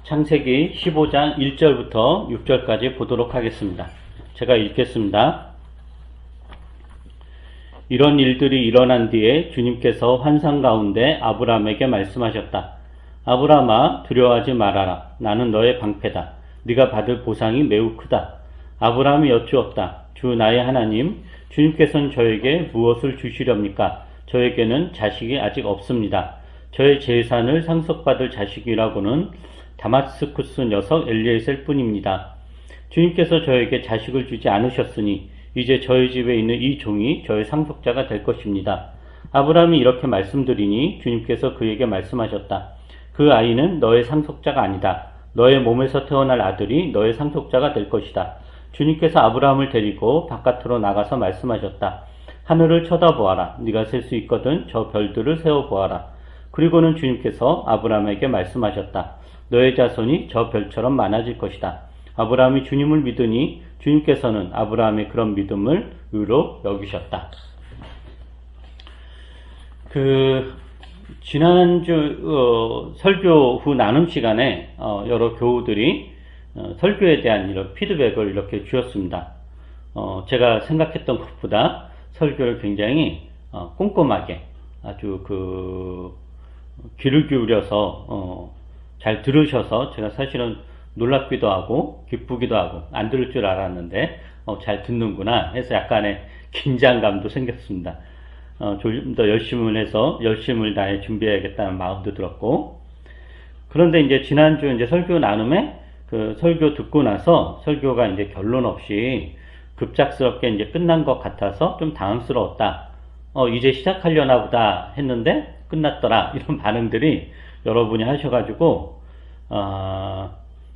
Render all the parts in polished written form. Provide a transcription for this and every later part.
창세기 15장 1절부터 6절까지 보도록 하겠습니다. 제가 읽겠습니다. 이런 일들이 일어난 뒤에 주님께서 환상 가운데 아브라함에게 말씀하셨다. 아브라함아, 두려워하지 말아라. 나는 너의 방패다. 네가 받을 보상이 매우 크다. 아브라함이 여쭈었다. 주 나의 하나님, 주님께서는 저에게 무엇을 주시렵니까? 저에게는 자식이 아직 없습니다. 저의 재산을 상속받을 자식이라고는 다마스쿠스 녀석 엘리에셀 뿐입니다. 주님께서 저에게 자식을 주지 않으셨으니 이제 저희 집에 있는 이 종이 저의 상속자가 될 것입니다. 아브라함이 이렇게 말씀드리니 주님께서 그에게 말씀하셨다. 그 아이는 너의 상속자가 아니다. 너의 몸에서 태어날 아들이 너의 상속자가 될 것이다. 주님께서 아브라함을 데리고 바깥으로 나가서 말씀하셨다. 하늘을 쳐다보아라. 네가 셀 수 있거든 저 별들을 세어보아라. 그리고는 주님께서 아브라함에게 말씀하셨다. 너의 자손이 저 별처럼 많아질 것이다. 아브라함이 주님을 믿으니 주님께서는 아브라함의 그런 믿음을 의로 여기셨다. 지난주 설교 후 나눔 시간에 여러 교우들이 설교에 대한 이런 피드백을 이렇게 주었습니다. 제가 생각했던 것보다 설교를 굉장히 꼼꼼하게 아주 귀를 기울여서 잘 들으셔서 제가 사실은 놀랍기도 하고 기쁘기도 하고 안 들을 줄 알았는데 잘 듣는구나 해서 약간의 긴장감도 생겼습니다. 좀 더 열심을 다해 준비해야겠다는 마음도 들었고, 그런데 이제 지난주 이제 설교 나눔에 설교 듣고 나서 설교가 이제 결론 없이 급작스럽게 이제 끝난 것 같아서 좀 당황스러웠다. 이제 시작하려나 보다 했는데 끝났더라. 이런 반응들이 여러분이 하셔가지고,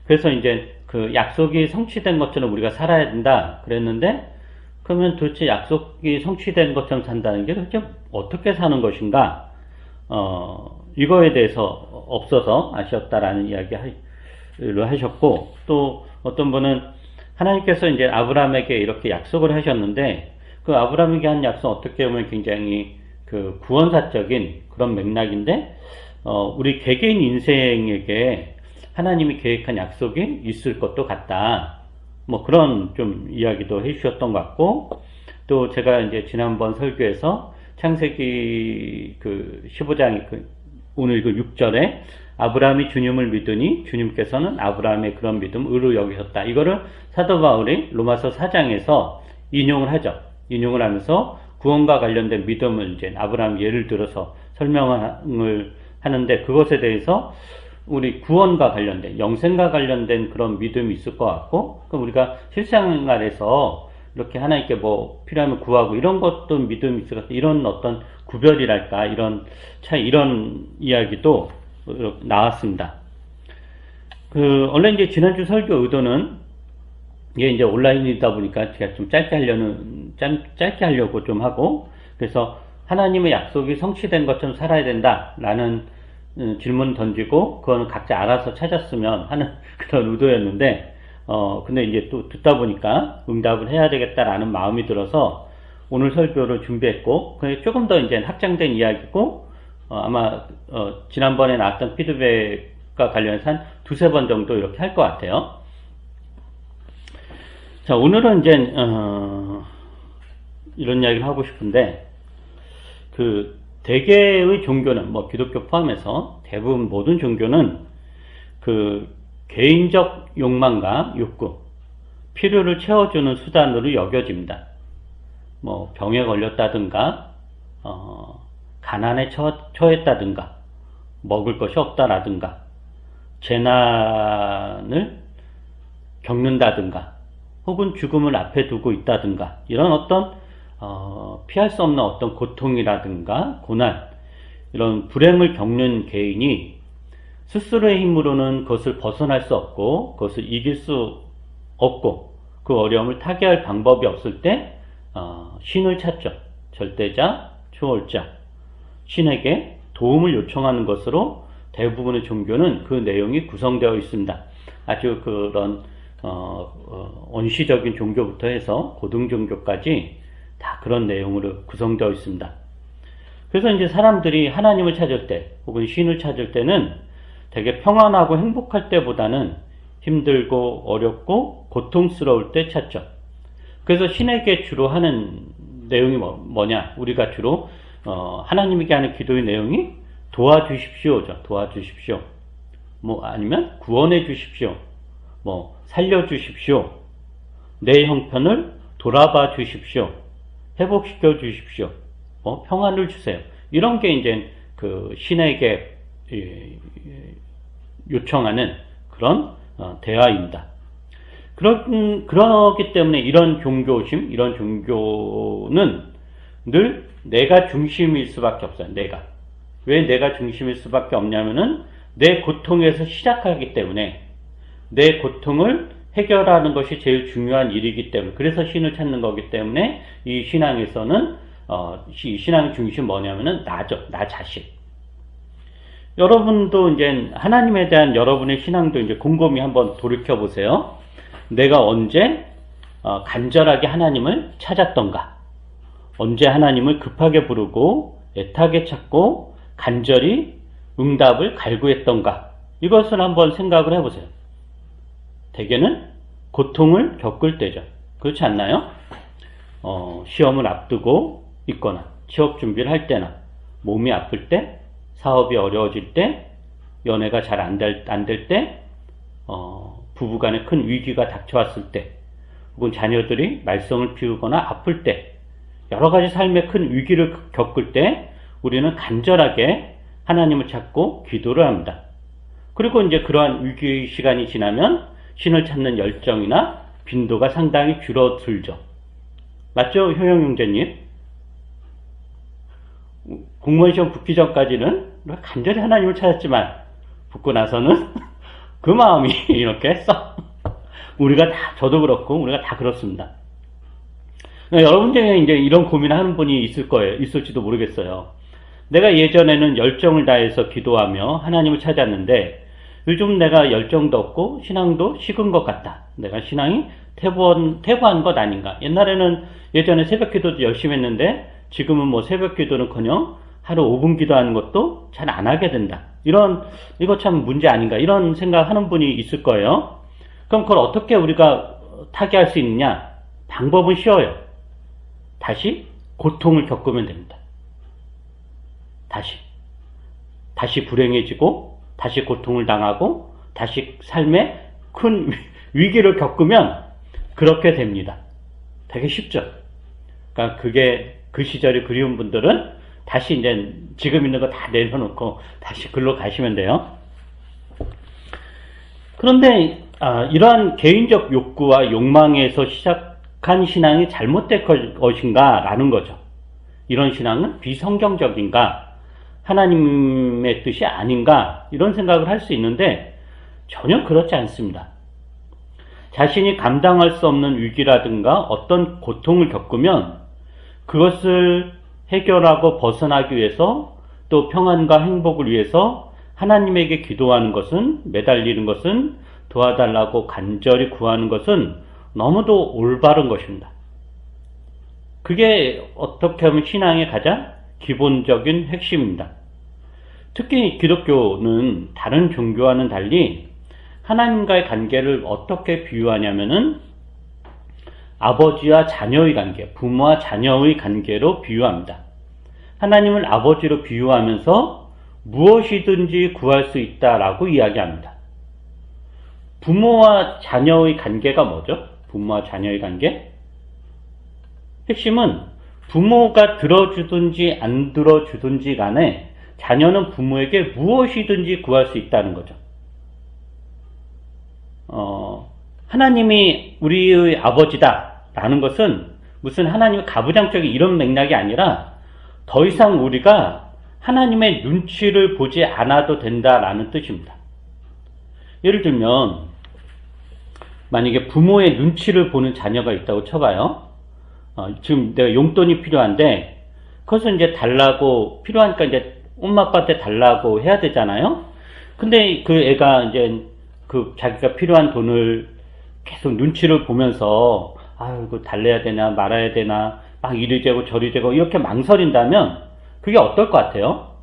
그래서 이제 약속이 성취된 것처럼 우리가 살아야 된다 그랬는데, 그러면 도대체 약속이 성취된 것처럼 산다는 게 도대체 어떻게 사는 것인가? 이거에 대해서 없어서 아쉬웠다라는 이야기를 하셨고, 또 어떤 분은 하나님께서 이제 아브라함에게 이렇게 약속을 하셨는데, 그 아브라함에게 한 약속 어떻게 보면 굉장히 구원사적인 그런 맥락인데, 우리 개개인 인생에게 하나님이 계획한 약속이 있을 것도 같다. 뭐 그런 좀 이야기도 해주셨던 것 같고, 또 제가 이제 지난번 설교에서 창세기 15장 오늘 6절에 아브라함이 주님을 믿으니 주님께서는 아브라함의 그런 믿음 의로 여기셨다. 이거를 사도 바울이 로마서 4장에서 인용을 하죠. 인용을 하면서 구원과 관련된 믿음을 이제 아브라함 예를 들어서 설명을 하는데, 그것에 대해서 우리 구원과 관련된, 영생과 관련된 그런 믿음이 있을 것 같고, 그럼 우리가 실생활에서 이렇게 하나님께 뭐 필요하면 구하고 이런 것도 믿음이 있을 것 같아요. 이런 어떤 구별이랄까, 이런 차이, 이런 이야기도 나왔습니다. 원래 이제 지난주 설교 의도는 이게 이제 온라인이다 보니까 제가 좀 짧게 하려고 좀 하고, 그래서 하나님의 약속이 성취된 것처럼 살아야 된다라는 질문 던지고 그거는 각자 알아서 찾았으면 하는 그런 의도였는데, 근데 이제 또 듣다 보니까 응답을 해야 되겠다라는 마음이 들어서 오늘 설교를 준비했고, 조금 더 이제 확장된 이야기고, 아마 지난번에 나왔던 피드백과 관련해서 한 두세 번 정도 이렇게 할 것 같아요. 자, 오늘은 이제 이런 이야기를 하고 싶은데, 대개의 종교는, 뭐 기독교 포함해서 대부분 모든 종교는 개인적 욕망과 욕구, 필요를 채워주는 수단으로 여겨집니다. 뭐 병에 걸렸다든가, 가난에 처했다든가, 먹을 것이 없다라든가, 재난을 겪는다든가, 혹은 죽음을 앞에 두고 있다든가, 이런 어떤 피할 수 없는 어떤 고통이라든가 고난, 이런 불행을 겪는 개인이 스스로의 힘으로는 그것을 벗어날 수 없고 그것을 이길 수 없고 그 어려움을 타개할 방법이 없을 때 신을 찾죠. 절대자, 초월자, 신에게 도움을 요청하는 것으로 대부분의 종교는 그 내용이 구성되어 있습니다. 아주 그런 원시적인 종교부터 해서 고등 종교까지 다 그런 내용으로 구성되어 있습니다. 그래서 이제 사람들이 하나님을 찾을 때 혹은 신을 찾을 때는 되게 평안하고 행복할 때보다는 힘들고 어렵고 고통스러울 때 찾죠. 그래서 신에게 주로 하는 내용이 뭐냐? 우리가 주로 하나님에게 하는 기도의 내용이 도와주십시오죠. 도와주십시오. 뭐 아니면 구원해 주십시오. 뭐 살려 주십시오. 내 형편을 돌아봐 주십시오. 회복시켜 주십시오. 평안을 주세요. 이런 게 이제 그 신에게 요청하는 그런 대화입니다. 그러기 때문에 이런 종교심, 이런 종교는 늘 내가 중심일 수밖에 없어요. 왜 내가 중심일 수밖에 없냐면은 내 고통에서 시작하기 때문에 내 고통을 해결하는 것이 제일 중요한 일이기 때문에, 그래서 신을 찾는 거기 때문에 이 신앙에서는 이 신앙의 중심 뭐냐면은 나죠. 나 자신. 여러분도 이제 하나님에 대한 여러분의 신앙도 이제 곰곰이 한번 돌이켜 보세요. 내가 언제 간절하게 하나님을 찾았던가? 언제 하나님을 급하게 부르고 애타게 찾고 간절히 응답을 갈구했던가? 이것을 한번 생각을 해보세요. 대개는 고통을 겪을 때죠. 그렇지 않나요? 시험을 앞두고 있거나 취업 준비를 할 때나 몸이 아플 때, 사업이 어려워질 때, 연애가 잘 안 될 때, 부부간에 큰 위기가 닥쳐왔을 때, 혹은 자녀들이 말썽을 피우거나 아플 때, 여러 가지 삶의 큰 위기를 겪을 때 우리는 간절하게 하나님을 찾고 기도를 합니다. 그리고 이제 그러한 위기 시간이 지나면 신을 찾는 열정이나 빈도가 상당히 줄어들죠. 맞죠, 효영 형제님? 공무원 시험 붙기 전까지는 간절히 하나님을 찾았지만 붙고 나서는 그 마음이 이렇게 썩, 저도 그렇고 우리가 다 그렇습니다. 여러분 중에 이제 이런 고민하는 분이 있을지도 모르겠어요. 내가 예전에는 열정을 다해서 기도하며 하나님을 찾았는데 요즘 내가 열정도 없고 신앙도 식은 것 같다. 내가 신앙이 퇴보한 것 아닌가. 예전에 새벽 기도도 열심히 했는데 지금은 뭐 새벽 기도는커녕 하루 5분 기도하는 것도 잘 안 하게 된다. 이거 참 문제 아닌가. 이런 생각하는 분이 있을 거예요. 그럼 그걸 어떻게 우리가 타개할 수 있느냐? 방법은 쉬워요. 다시 고통을 겪으면 됩니다. 다시 불행해지고, 다시 고통을 당하고, 다시 삶에 큰 위기를 겪으면 그렇게 됩니다. 되게 쉽죠? 그러니까 그 시절이 그리운 분들은 다시 이제 지금 있는 거 다 내려놓고 다시 글로 가시면 돼요. 그런데 이러한 개인적 욕구와 욕망에서 시작한 신앙이 잘못된 것인가 라는 거죠. 이런 신앙은 비성경적인가, 하나님의 뜻이 아닌가, 이런 생각을 할 수 있는데 전혀 그렇지 않습니다. 자신이 감당할 수 없는 위기라든가 어떤 고통을 겪으면 그것을 해결하고 벗어나기 위해서, 또 평안과 행복을 위해서 하나님에게 기도하는 것은, 매달리는 것은, 도와달라고 간절히 구하는 것은 너무도 올바른 것입니다. 그게 어떻게 하면 신앙의 가장 기본적인 핵심입니다. 특히 기독교는 다른 종교와는 달리 하나님과의 관계를 어떻게 비유하냐면은 아버지와 자녀의 관계, 부모와 자녀의 관계로 비유합니다. 하나님을 아버지로 비유하면서 무엇이든지 구할 수 있다라고 이야기합니다. 부모와 자녀의 관계가 뭐죠? 부모와 자녀의 관계? 핵심은 부모가 들어주든지 안 들어주든지 간에 자녀는 부모에게 무엇이든지 구할 수 있다는 거죠. 하나님이 우리의 아버지다 라는 것은 무슨 하나님의 가부장적인 이런 맥락이 아니라 더 이상 우리가 하나님의 눈치를 보지 않아도 된다라는 뜻입니다. 예를 들면 만약에 부모의 눈치를 보는 자녀가 있다고 쳐봐요. 지금 내가 용돈이 필요한데 그것은 이제 달라고, 필요하니까 이제 엄마 아빠한테 달라고 해야 되잖아요. 근데 그 애가 이제 자기가 필요한 돈을 계속 눈치를 보면서 이거 달래야 되나 말아야 되나 막 이리 재고 저리 재고 이렇게 망설인다면 그게 어떨 것 같아요?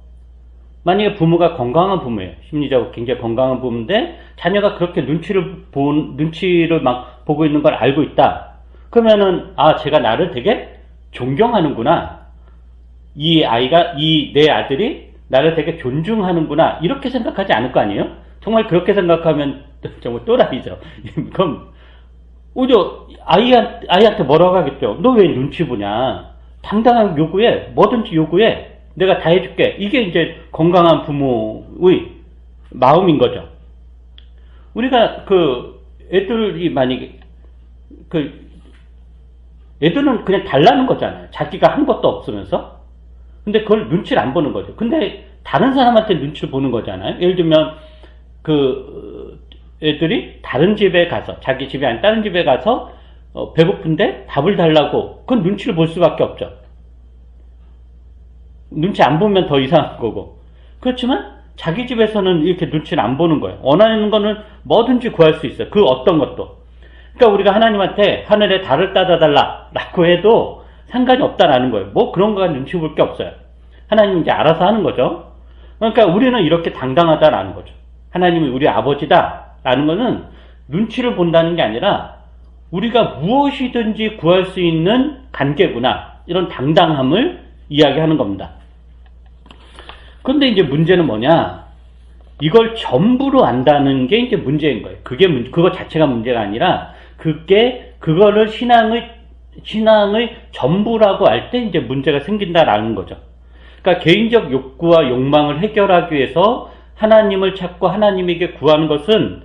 만약에 부모가 건강한 부모예요. 심리적으로 굉장히 건강한 부모인데 자녀가 그렇게 눈치를 막 보고 있는 걸 알고 있다. 그러면은 제가 나를 되게 존경하는구나. 내 아들이 나를 되게 존중하는구나. 이렇게 생각하지 않을 거 아니에요? 정말 그렇게 생각하면 정말 또라이죠. 그럼 오히려 아이한테 뭐라고 하겠죠? 너 왜 눈치 보냐? 당당하게 요구해. 뭐든지 요구해. 내가 다 해줄게. 이게 이제 건강한 부모의 마음인 거죠. 우리가 애들이 만약에 애들은 그냥 달라는 거잖아요. 자기가 한 것도 없으면서. 근데 그걸 눈치를 안 보는 거죠. 근데 다른 사람한테 눈치를 보는 거잖아요. 예를 들면 애들이 다른 집에 가서, 자기 집이 아닌 다른 집에 가서 배고픈데 밥을 달라고, 그건 눈치를 볼 수밖에 없죠. 눈치 안 보면 더 이상한 거고. 그렇지만 자기 집에서는 이렇게 눈치를 안 보는 거예요. 원하는 거는 뭐든지 구할 수 있어요. 그 어떤 것도. 그러니까 우리가 하나님한테 하늘에 달을 따다 달라 라고 해도 상관이 없다라는 거예요. 뭐 그런 거가 눈치 볼 게 없어요. 하나님이 이제 알아서 하는 거죠. 그러니까 우리는 이렇게 당당하다라는 거죠. 하나님이 우리 아버지다라는 거는 눈치를 본다는 게 아니라 우리가 무엇이든지 구할 수 있는 관계구나. 이런 당당함을 이야기하는 겁니다. 그런데 이제 문제는 뭐냐? 이걸 전부로 안다는 게 이제 문제인 거예요. 그거 자체가 문제가 아니라 그거를 신앙의 전부라고 할 때 이제 문제가 생긴다라는 거죠. 그러니까 개인적 욕구와 욕망을 해결하기 위해서 하나님을 찾고 하나님에게 구하는 것은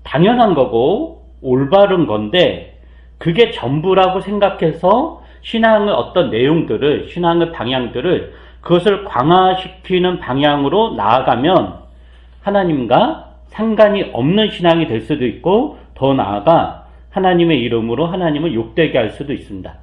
당연한 거고 올바른 건데, 그게 전부라고 생각해서 신앙의 어떤 내용들을, 신앙의 방향들을 그것을 강화시키는 방향으로 나아가면 하나님과 상관이 없는 신앙이 될 수도 있고, 더 나아가 하나님의 이름으로 하나님을 욕되게 할 수도 있습니다.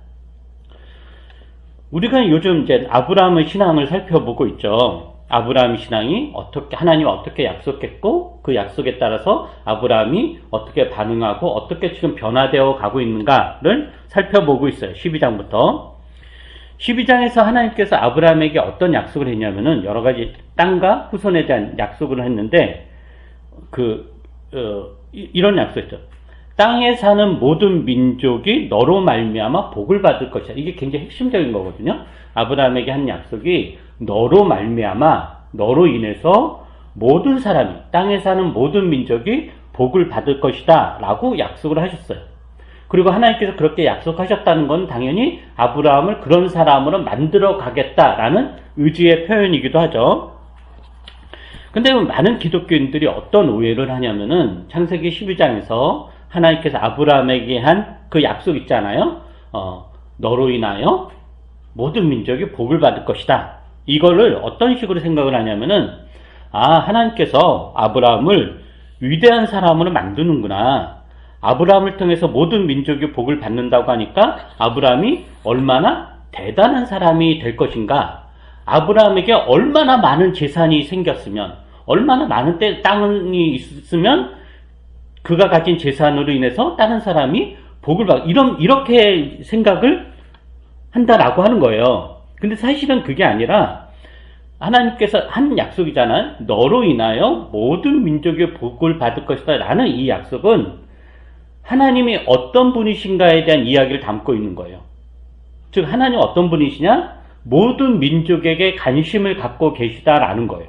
우리가 요즘 이제 아브라함의 신앙을 살펴보고 있죠. 아브라함의 신앙이 하나님이 어떻게 약속했고, 그 약속에 따라서 아브라함이 어떻게 반응하고 어떻게 지금 변화되어 가고 있는가를 살펴보고 있어요. 12장부터. 12장에서 하나님께서 아브라함에게 어떤 약속을 했냐면은 여러 가지 땅과 후손에 대한 약속을 했는데, 이런 약속이죠. 땅에 사는 모든 민족이 너로 말미암아 복을 받을 것이다. 이게 굉장히 핵심적인 거거든요. 아브라함에게 한 약속이 너로 말미암아, 너로 인해서 모든 사람이, 땅에 사는 모든 민족이 복을 받을 것이다 라고 약속을 하셨어요. 그리고 하나님께서 그렇게 약속하셨다는 건 당연히 아브라함을 그런 사람으로 만들어 가겠다라는 의지의 표현이기도 하죠. 근데 많은 기독교인들이 어떤 오해를 하냐면은 창세기 12장에서 하나님께서 아브라함에게 한 그 약속 있잖아요. 너로 인하여 모든 민족이 복을 받을 것이다. 이거를 어떤 식으로 생각을 하냐면은, 하나님께서 아브라함을 위대한 사람으로 만드는구나. 아브라함을 통해서 모든 민족이 복을 받는다고 하니까 아브라함이 얼마나 대단한 사람이 될 것인가. 아브라함에게 얼마나 많은 재산이 생겼으면, 얼마나 많은 땅이 있으면 그가 가진 재산으로 인해서 다른 사람이 복을 이렇게 생각을 한다라고 하는 거예요. 근데 사실은 그게 아니라 하나님께서 한 약속이잖아요. 너로 인하여 모든 민족의 복을 받을 것이다 라는 이 약속은 하나님이 어떤 분이신가에 대한 이야기를 담고 있는 거예요. 즉 하나님 어떤 분이시냐? 모든 민족에게 관심을 갖고 계시다라는 거예요.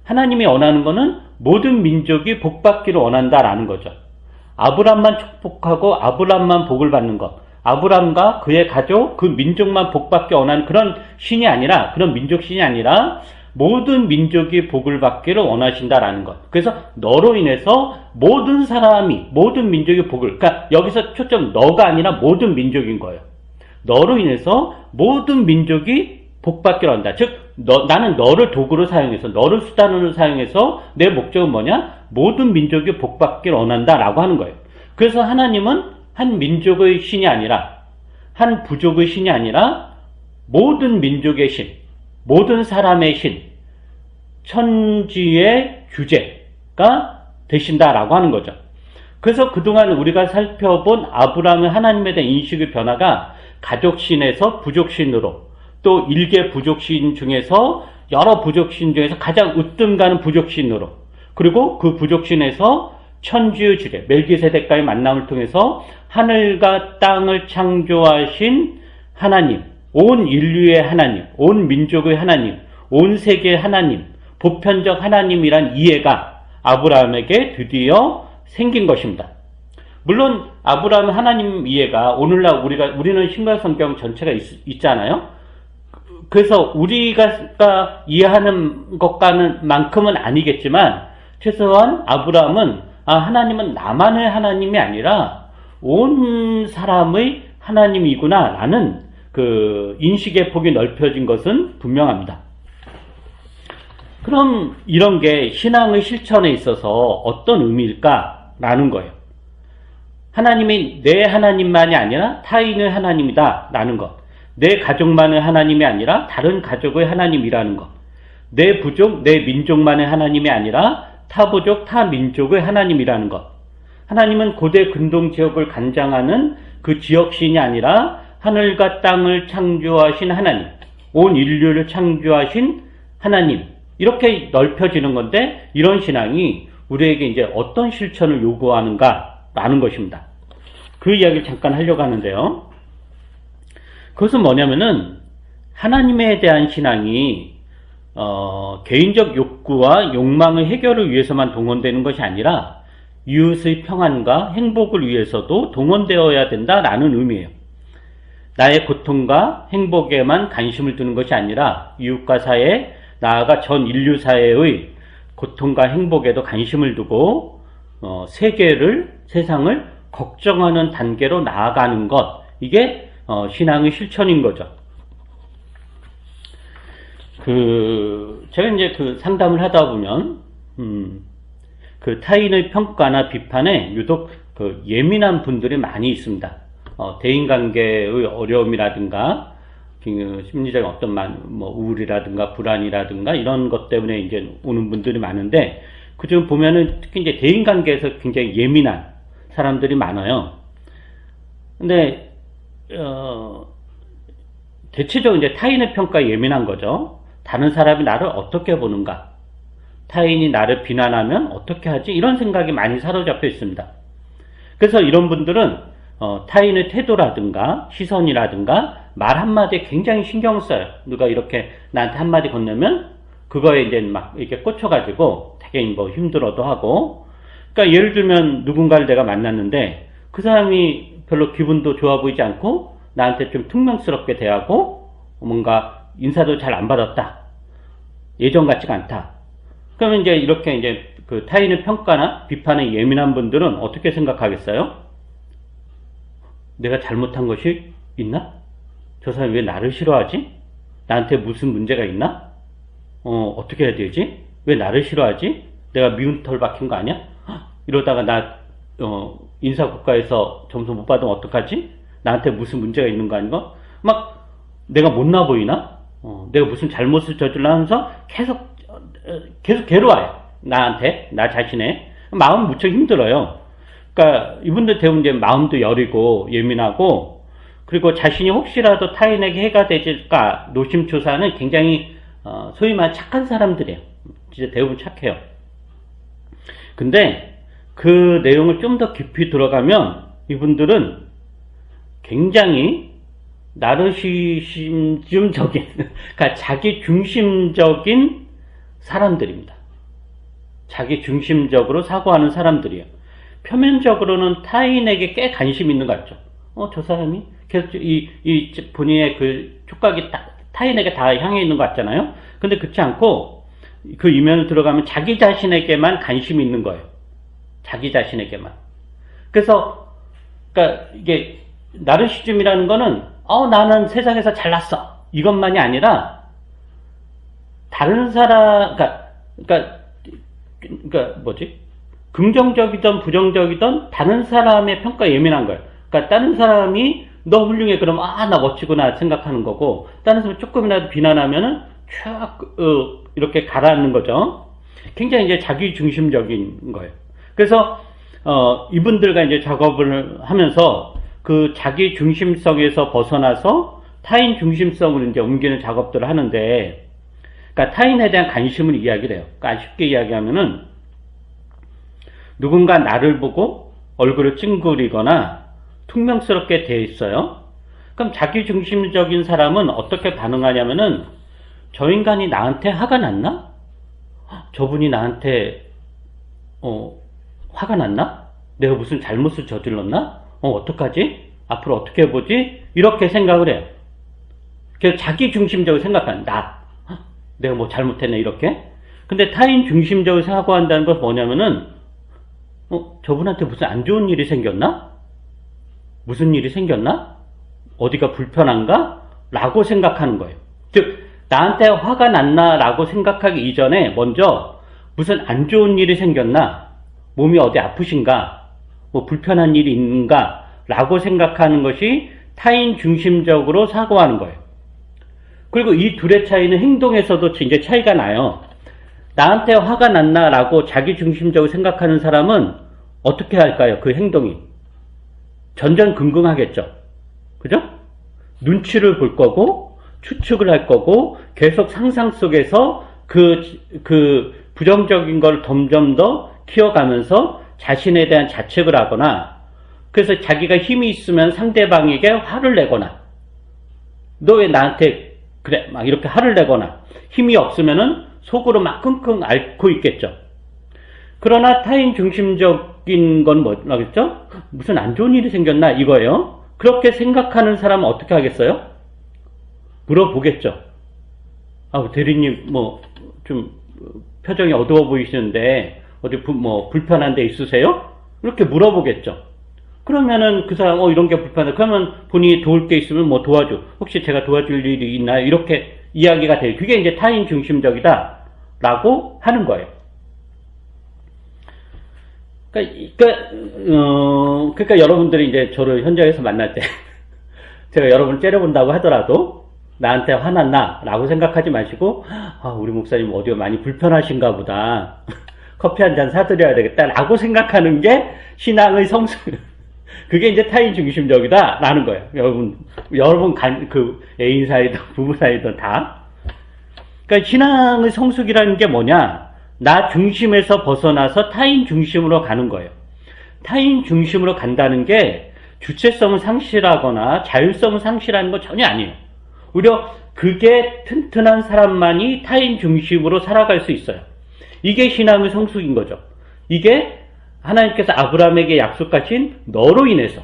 하나님이 원하는 거는 모든 민족이 복받기를 원한다라는 거죠. 아브람만 축복하고 아브람만 복을 받는 것, 아브람과 그의 가족, 그 민족만 복받기 원하는 그런 신이 아니라, 그런 민족신이 아니라 모든 민족이 복을 받기를 원하신다라는 것. 그래서 너로 인해서 모든 사람이, 모든 민족이 복을, 그러니까 여기서 초점 너가 아니라 모든 민족인 거예요. 너로 인해서 모든 민족이 복받기를 한다. 즉 나는 너를 도구로 사용해서, 너를 수단으로 사용해서 내 목적은 뭐냐? 모든 민족이 복받기를 원한다 라고 하는 거예요. 그래서 하나님은 한 민족의 신이 아니라, 한 부족의 신이 아니라 모든 민족의 신, 모든 사람의 신, 천지의 규제가 되신다라고 하는 거죠. 그래서 그동안 우리가 살펴본 아브라함의 하나님에 대한 인식의 변화가 가족신에서 부족신으로, 또 일개 부족신 중에서 여러 부족신 중에서 가장 으뜸 가는 부족신으로, 그리고 그 부족신에서 천지의 멜기세덱과의 만남을 통해서 하늘과 땅을 창조하신 하나님, 온 인류의 하나님, 온 민족의 하나님, 온 세계의 하나님, 보편적 하나님이란 이해가 아브라함에게 드디어 생긴 것입니다. 물론 아브라함 하나님 이해가 오늘날 우리는 신약 성경 전체가 있잖아요. 그래서 우리가 이해하는 것과는 만큼은 아니겠지만 최소한 아브라함은 하나님은 나만의 하나님이 아니라 온 사람의 하나님이구나 라는 그 인식의 폭이 넓혀진 것은 분명합니다. 그럼 이런 게 신앙의 실천에 있어서 어떤 의미일까라는 거예요. 하나님이 내 하나님만이 아니라 타인의 하나님이다 라는 것, 내 가족만의 하나님이 아니라 다른 가족의 하나님이라는 것, 내 부족, 내 민족만의 하나님이 아니라 타 부족, 타 민족의 하나님이라는 것, 하나님은 고대 근동 지역을 관장하는 그 지역신이 아니라 하늘과 땅을 창조하신 하나님, 온 인류를 창조하신 하나님, 이렇게 넓혀지는 건데, 이런 신앙이 우리에게 이제 어떤 실천을 요구하는가라는 것입니다. 그 이야기를 잠깐 하려고 하는데요. 그것은 뭐냐면은 하나님에 대한 신앙이 개인적 욕구와 욕망의 해결을 위해서만 동원되는 것이 아니라 이웃의 평안과 행복을 위해서도 동원되어야 된다라는 의미예요. 나의 고통과 행복에만 관심을 두는 것이 아니라 이웃과 사회, 나아가 전 인류 사회의 고통과 행복에도 관심을 두고 세상을 걱정하는 단계로 나아가는 것, 이게 신앙의 실천인 거죠. 제가 이제 상담을 하다 보면 타인의 평가나 비판에 유독 예민한 분들이 많이 있습니다. 대인관계의 어려움이라든가 심리적인 어떤 우울이라든가 불안이라든가 이런 것 때문에 이제 오는 분들이 많은데, 그중 보면은 특히 이제 대인관계에서 굉장히 예민한 사람들이 많아요. 근데 대체적으로 이제 타인의 평가에 예민한 거죠. 다른 사람이 나를 어떻게 보는가, 타인이 나를 비난하면 어떻게 하지, 이런 생각이 많이 사로잡혀 있습니다. 그래서 이런 분들은 타인의 태도라든가 시선이라든가 말 한마디에 굉장히 신경을 써요. 누가 이렇게 나한테 한마디 건네면 그거에 이제 막 이렇게 꽂혀가지고 되게 힘들어도 하고, 그러니까 예를 들면 누군가를 내가 만났는데 그 사람이 별로 기분도 좋아 보이지 않고 나한테 좀 퉁명스럽게 대하고 뭔가 인사도 잘 안 받았다, 예전 같지가 않다. 그러면 이제 이렇게 이제 타인의 평가나 비판에 예민한 분들은 어떻게 생각하겠어요? 내가 잘못한 것이 있나? 저 사람이 왜 나를 싫어하지? 나한테 무슨 문제가 있나? 어떻게 해야 되지? 왜 나를 싫어하지? 내가 미운 털 박힌 거 아니야? 이러다가 나 인사국가에서 점수 못 받으면 어떡하지? 나한테 무슨 문제가 있는 거 아닌가? 막 내가 못나 보이나? 내가 무슨 잘못을 저질러 하면서 계속 괴로워요. 나한테, 나 자신의 마음 무척 힘들어요. 그러니까 이분들 대부분 이제 마음도 여리고 예민하고, 그리고 자신이 혹시라도 타인에게 해가 되질까 노심초사하는 굉장히 소위 말해 착한 사람들이에요. 진짜 대부분 착해요. 근데 그 내용을 좀 더 깊이 들어가면 이분들은 굉장히 나르시즘적인, 그러니까 자기 중심적인 사람들입니다. 자기 중심적으로 사고하는 사람들이에요. 표면적으로는 타인에게 꽤 관심 있는 것 같죠. 저 사람이 계속 본인의 그 촉각이 타인에게 다 향해 있는 것 같잖아요. 근데 그렇지 않고 그 이면을 들어가면 자기 자신에게만 관심이 있는 거예요. 자기 자신에게만. 그래서 그러니까 이게 나르시즘이라는 거는 나는 세상에서 잘났어, 이것만이 아니라 다른 사람, 그러니까 긍정적이든 부정적이든 다른 사람의 평가에 예민한 거예요. 그러니까 다른 사람이 너 훌륭해 그러면 나 멋지구나 생각하는 거고, 다른 사람이 조금이라도 비난하면은 이렇게 가라앉는 거죠. 굉장히 이제 자기 중심적인 거예요. 그래서 이분들과 이제 작업을 하면서 그 자기 중심성에서 벗어나서 타인 중심성으로 이제 옮기는 작업들을 하는데, 그러니까 그러니까 타인에 대한 관심을 이야기를 해요. 그러니까 쉽게 이야기하면은 누군가 나를 보고 얼굴을 찡그리거나 퉁명스럽게 돼 있어요. 그럼 자기중심적인 사람은 어떻게 반응하냐면은 저 인간이 나한테 화가 났나? 저분이 나한테 화가 났나? 내가 무슨 잘못을 저질렀나? 어떡하지? 앞으로 어떻게 해보지? 이렇게 생각을 해요. 그래서 자기중심적으로 생각하는 내가 뭐 잘못했네 이렇게. 근데 타인 중심적으로 사고한다는 건 뭐냐면은 저분한테 무슨 안 좋은 일이 생겼나? 무슨 일이 생겼나? 어디가 불편한가? 라고 생각하는 거예요. 즉 나한테 화가 났나? 라고 생각하기 이전에 먼저 무슨 안 좋은 일이 생겼나? 몸이 어디 아프신가? 뭐 불편한 일이 있는가? 라고 생각하는 것이 타인 중심적으로 사고하는 거예요. 그리고 이 둘의 차이는 행동에서도 이제 차이가 나요. 나한테 화가 났나? 라고 자기 중심적으로 생각하는 사람은 어떻게 할까요? 그 행동이 전전긍긍하겠죠. 그죠? 눈치를 볼 거고 추측을 할 거고 계속 상상 속에서 그 부정적인 걸 점점 더 키워가면서 자신에 대한 자책을 하거나, 그래서 자기가 힘이 있으면 상대방에게 화를 내거나, 너 왜 나한테 그래? 막 이렇게 화를 내거나, 힘이 없으면은 속으로 막 끙끙 앓고 있겠죠. 그러나 타인 중심적인 건 뭐라겠죠? 무슨 안 좋은 일이 생겼나 이거예요. 그렇게 생각하는 사람은 어떻게 하겠어요? 물어보겠죠. 대리님 뭐 좀 표정이 어두워 보이시는데 어디 불편한 데 있으세요? 이렇게 물어보겠죠. 그러면은 그 사람 이런 게 불편해. 그러면 본인이 도울 게 있으면 뭐 도와줘. 혹시 제가 도와줄 일이 있나요? 이렇게 이야기가 돼요. 그게 이제 타인 중심적이다 라고 하는 거예요. 그러니까 여러분들이 이제 저를 현장에서 만날 때 제가 여러분을 째려본다고 하더라도 나한테 화났나? 라고 생각하지 마시고 우리 목사님 어디가 많이 불편하신가 보다. 커피 한 잔 사드려야 되겠다 라고 생각하는 게 신앙의 성숙. 그게 이제 타인 중심적이다 라는 거예요. 여러분 그 애인 사이든 부부 사이든 다. 그러니까 신앙의 성숙이라는 게 뭐냐? 나 중심에서 벗어나서 타인 중심으로 가는 거예요. 타인 중심으로 간다는 게 주체성을 상실하거나 자율성을 상실하는 거 전혀 아니에요. 오히려 그게 튼튼한 사람만이 타인 중심으로 살아갈 수 있어요. 이게 신앙의 성숙인 거죠. 이게 하나님께서 아브라함에게 약속하신 너로 인해서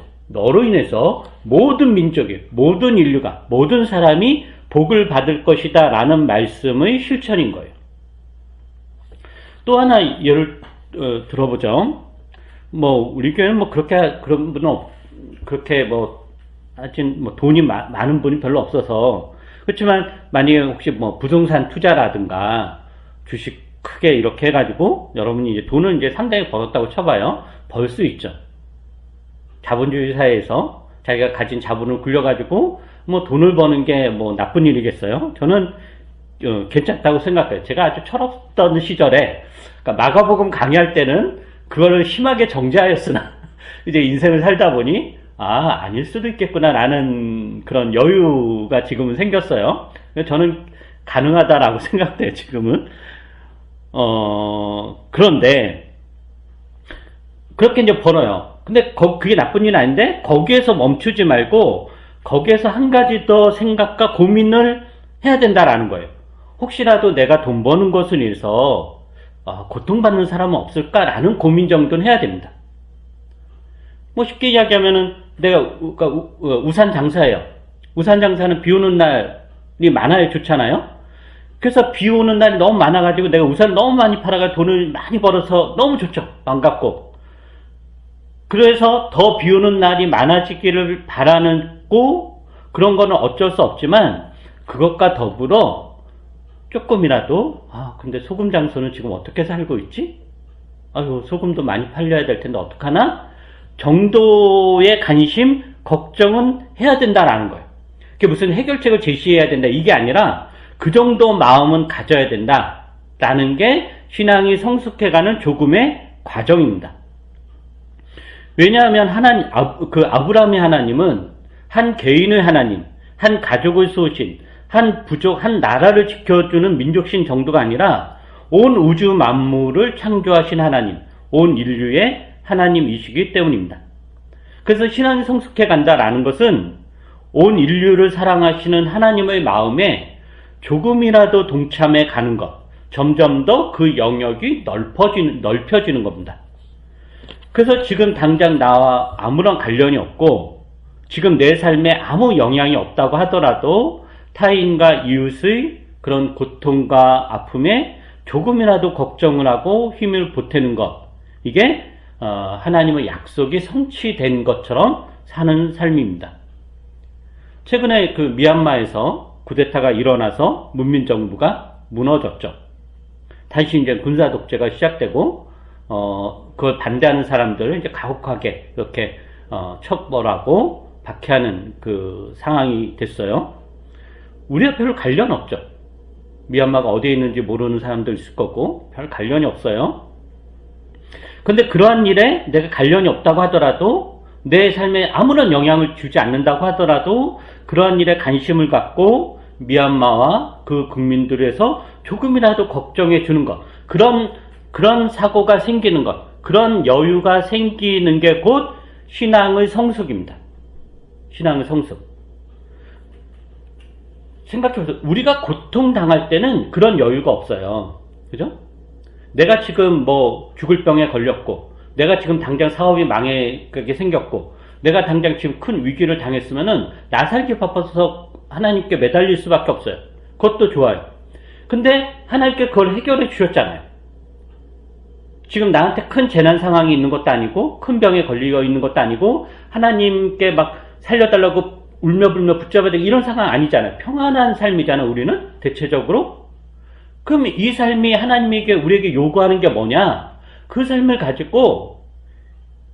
모든 민족이, 모든 인류가, 모든 사람이 복을 받을 것이다 라는 말씀의 실천인 거예요. 또 하나 예를 들어보죠. 우리 교회는 그런 분은 그렇게 하여튼 돈이 많은 분이 별로 없어서, 그렇지만 만약에 혹시 부동산 투자라든가 주식 크게 이렇게 해가지고 여러분이 이제 돈을 이제 상당히 벌었다고 쳐봐요. 벌 수 있죠. 자본주의 사회에서 자기가 가진 자본을 굴려가지고 돈을 버는 게 나쁜 일이겠어요? 저는 괜찮다고 생각해요. 제가 아주 철없던 시절에, 그러니까 마가복음 강의할 때는 그거를 심하게 정죄하였으나 이제 인생을 살다 보니 아닐 수도 있겠구나 라는 그런 여유가 지금은 생겼어요. 저는 가능하다라고 생각돼요, 지금은. 그런데 그렇게 이제 벌어요. 근데 그게 나쁜 일은 아닌데 거기에서 멈추지 말고 거기에서 한 가지 더 생각과 고민을 해야 된다라는 거예요. 혹시라도 내가 돈 버는 것을 인해서 고통받는 사람은 없을까라는 고민 정도는 해야 됩니다. 쉽게 이야기하면은 내가 우산 장사예요. 우산 장사는 비 오는 날이 많아야 좋잖아요. 그래서 비 오는 날이 너무 많아가지고 내가 우산을 너무 많이 팔아가 돈을 많이 벌어서 너무 좋죠. 반갑고. 그래서 더 비 오는 날이 많아지기를 바라고 그런 거는 어쩔 수 없지만 그것과 더불어 조금이라도 근데 소금 장소는 지금 어떻게 살고 있지? 소금도 많이 팔려야 될 텐데 어떡하나? 정도의 관심, 걱정은 해야 된다라는 거예요. 그게 무슨 해결책을 제시해야 된다 이게 아니라 그 정도 마음은 가져야 된다라는 게 신앙이 성숙해가는 조금의 과정입니다. 왜냐하면 아브라함의 하나님은 한 개인의 하나님, 한 가족을 세우신, 한 부족, 한 나라를 지켜주는 민족신 정도가 아니라 온 우주 만물을 창조하신 하나님, 온 인류의 하나님이시기 때문입니다. 그래서 신앙이 성숙해 간다라는 것은 온 인류를 사랑하시는 하나님의 마음에 조금이라도 동참해 가는 것, 점점 더 그 영역이 넓혀지는 겁니다. 그래서 지금 당장 나와 아무런 관련이 없고 지금 내 삶에 아무 영향이 없다고 하더라도 타인과 이웃의 그런 고통과 아픔에 조금이라도 걱정을 하고 힘을 보태는 것, 이게 하나님의 약속이 성취된 것처럼 사는 삶입니다. 최근에 그 미얀마에서 쿠데타가 일어나서 문민정부가 무너졌죠. 다시 이제 군사 독재가 시작되고 그걸 반대하는 사람들을 이제 가혹하게 이렇게 처벌하고 박해하는 그 상황이 됐어요. 우리가 별로 관련 없죠. 미얀마가 어디에 있는지 모르는 사람도 있을 거고 별 관련이 없어요. 근데 그러한 일에 내가 관련이 없다고 하더라도 내 삶에 아무런 영향을 주지 않는다고 하더라도 그러한 일에 관심을 갖고 미얀마와 그 국민들에서 조금이라도 걱정해 주는 것, 그런 사고가 생기는 것, 그런 여유가 생기는 게 곧 신앙의 성숙입니다. 신앙의 성숙. 생각해보세요. 우리가 고통당할 때는 그런 여유가 없어요. 그죠? 내가 지금 뭐 죽을 병에 걸렸고, 내가 지금 당장 사업이 망하게 생겼고, 내가 당장 지금 큰 위기를 당했으면은 나 살기 바빠서 하나님께 매달릴 수밖에 없어요. 그것도 좋아요. 근데 하나님께 그걸 해결해 주셨잖아요. 지금 나한테 큰 재난 상황이 있는 것도 아니고, 큰 병에 걸려 있는 것도 아니고, 하나님께 막 살려달라고 울며불며 붙잡아야 되고 이런 상황 아니잖아요. 평안한 삶이잖아요, 우리는 대체적으로. 그럼 이 삶이 하나님에게 우리에게 요구하는 게 뭐냐? 그 삶을 가지고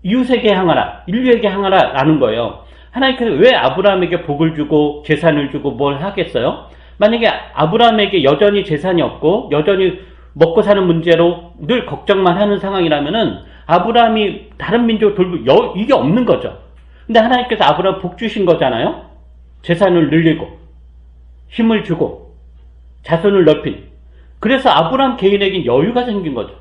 이웃에게 향하라, 인류에게 향하라 라는 거예요. 하나님께서 왜 아브라함에게 복을 주고 재산을 주고 뭘 하겠어요? 만약에 아브라함에게 여전히 재산이 없고 여전히 먹고 사는 문제로 늘 걱정만 하는 상황이라면은 아브라함이 다른 민족을 이게 없는 거죠. 근데 하나님께서 아브라함 복 주신 거잖아요. 재산을 늘리고 힘을 주고 자손을 넓힌. 그래서 아브라함 개인에게 여유가 생긴 거죠.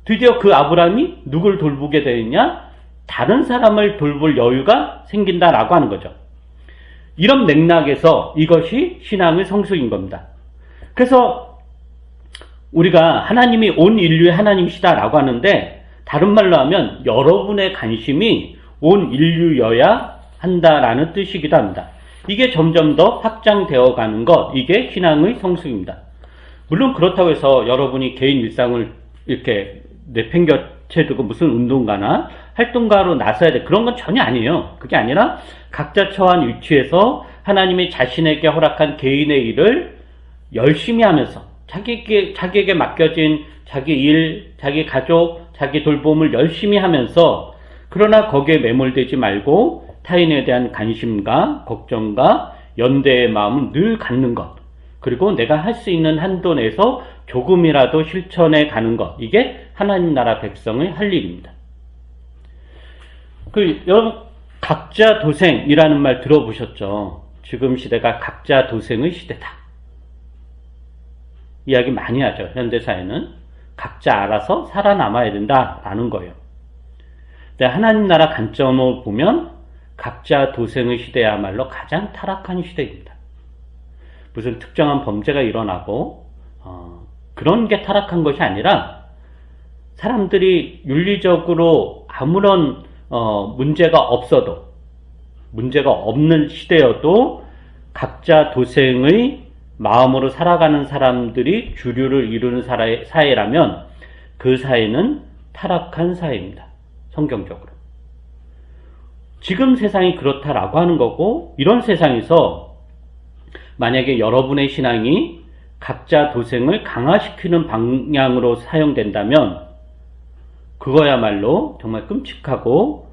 드디어 그 아브라함이 누굴 돌보게 되느냐? 다른 사람을 돌볼 여유가 생긴다라고 하는 거죠. 이런 맥락에서 이것이 신앙의 성숙인 겁니다. 그래서 우리가 하나님이 온 인류의 하나님이시다라고 하는데 다른 말로 하면 여러분의 관심이 온 인류여야 한다라는 뜻이기도 합니다. 이게 점점 더 확장되어 가는 것, 이게 신앙의 성숙입니다. 물론 그렇다고 해서 여러분이 개인 일상을 이렇게 내팽겨쳐 두고 무슨 운동가나 활동가로 나서야 돼. 그런 건 전혀 아니에요. 그게 아니라 각자 처한 위치에서 하나님이 자신에게 허락한 개인의 일을 열심히 하면서 자기에게 맡겨진 자기 일, 자기 가족, 자기 돌봄을 열심히 하면서 그러나 거기에 매몰되지 말고 타인에 대한 관심과 걱정과 연대의 마음을 늘 갖는 것, 그리고 내가 할 수 있는 한도 내에서 조금이라도 실천해 가는 것, 이게 하나님 나라 백성의 할 일입니다. 여러분 각자 도생이라는 말 들어보셨죠? 지금 시대가 각자 도생의 시대다. 이야기 많이 하죠. 현대사회는 각자 알아서 살아남아야 된다라는 거예요. 근데 하나님 나라 관점을 보면 각자 도생의 시대야말로 가장 타락한 시대입니다. 무슨 특정한 범죄가 일어나고 그런 게 타락한 것이 아니라 사람들이 윤리적으로 아무런 문제가 없어도, 문제가 없는 시대여도 각자 도생의 마음으로 살아가는 사람들이 주류를 이루는 사회라면 그 사회는 타락한 사회입니다. 성경적으로. 지금 세상이 그렇다라고 하는 거고, 이런 세상에서 만약에 여러분의 신앙이 각자 도생을 강화시키는 방향으로 사용된다면 그거야말로 정말 끔찍하고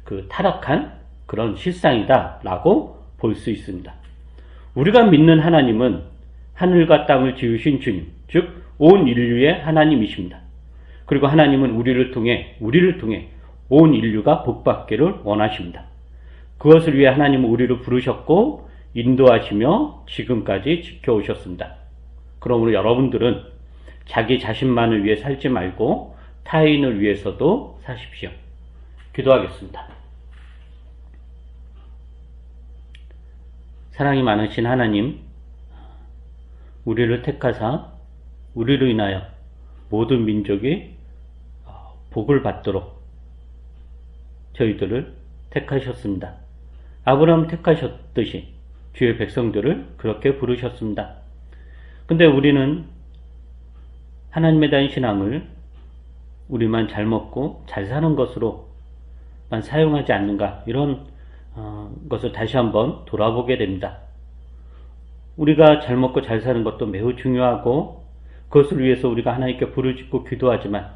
그 타락한 그런 실상이다라고 볼 수 있습니다. 우리가 믿는 하나님은 하늘과 땅을 지으신 주님, 즉 온 인류의 하나님이십니다. 그리고 하나님은 우리를 통해 온 인류가 복받기를 원하십니다. 그것을 위해 하나님은 우리를 부르셨고 인도하시며 지금까지 지켜오셨습니다. 그러므로 여러분들은 자기 자신만을 위해 살지 말고 타인을 위해서도 사십시오. 기도하겠습니다. 사랑이 많으신 하나님, 우리를 택하사 우리로 인하여 모든 민족이 복을 받도록 저희들을 택하셨습니다. 아브라함 택하셨듯이 주의 백성들을 그렇게 부르셨습니다. 근데 우리는 하나님에 대한 신앙을 우리만 잘 먹고 잘 사는 것으로만 사용하지 않는가, 이런 것을 다시 한번 돌아보게 됩니다. 우리가 잘 먹고 잘 사는 것도 매우 중요하고 그것을 위해서 우리가 하나님께 부르짖고 기도하지만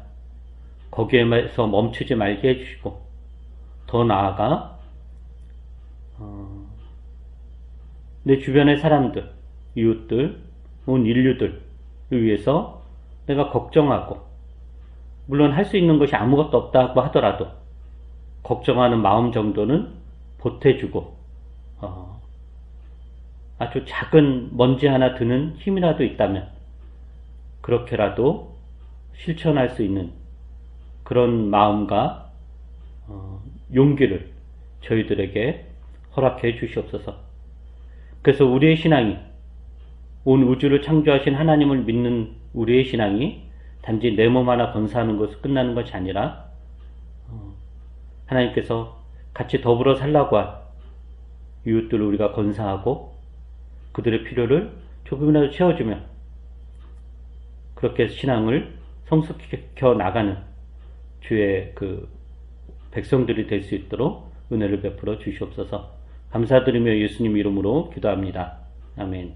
거기에서 멈추지 말게 해주시고, 더 나아가 내 주변의 사람들, 이웃들, 온 인류들을 위해서 내가 걱정하고, 물론 할 수 있는 것이 아무것도 없다고 하더라도 걱정하는 마음 정도는 보태주고, 아주 작은 먼지 하나 드는 힘이라도 있다면 그렇게라도 실천할 수 있는 그런 마음과 용기를 저희들에게 허락해 주시옵소서. 그래서 우리의 신앙이, 온 우주를 창조하신 하나님을 믿는 우리의 신앙이 단지 내 몸 하나 건사하는 것으로 끝나는 것이 아니라 하나님께서 같이 더불어 살라고 한 이웃들을 우리가 건사하고 그들의 필요를 조금이라도 채워주면 그렇게 신앙을 성숙시켜 나가는 주의 그 백성들이 될 수 있도록 은혜를 베풀어 주시옵소서. 감사드리며 예수님 이름으로 기도합니다. 아멘.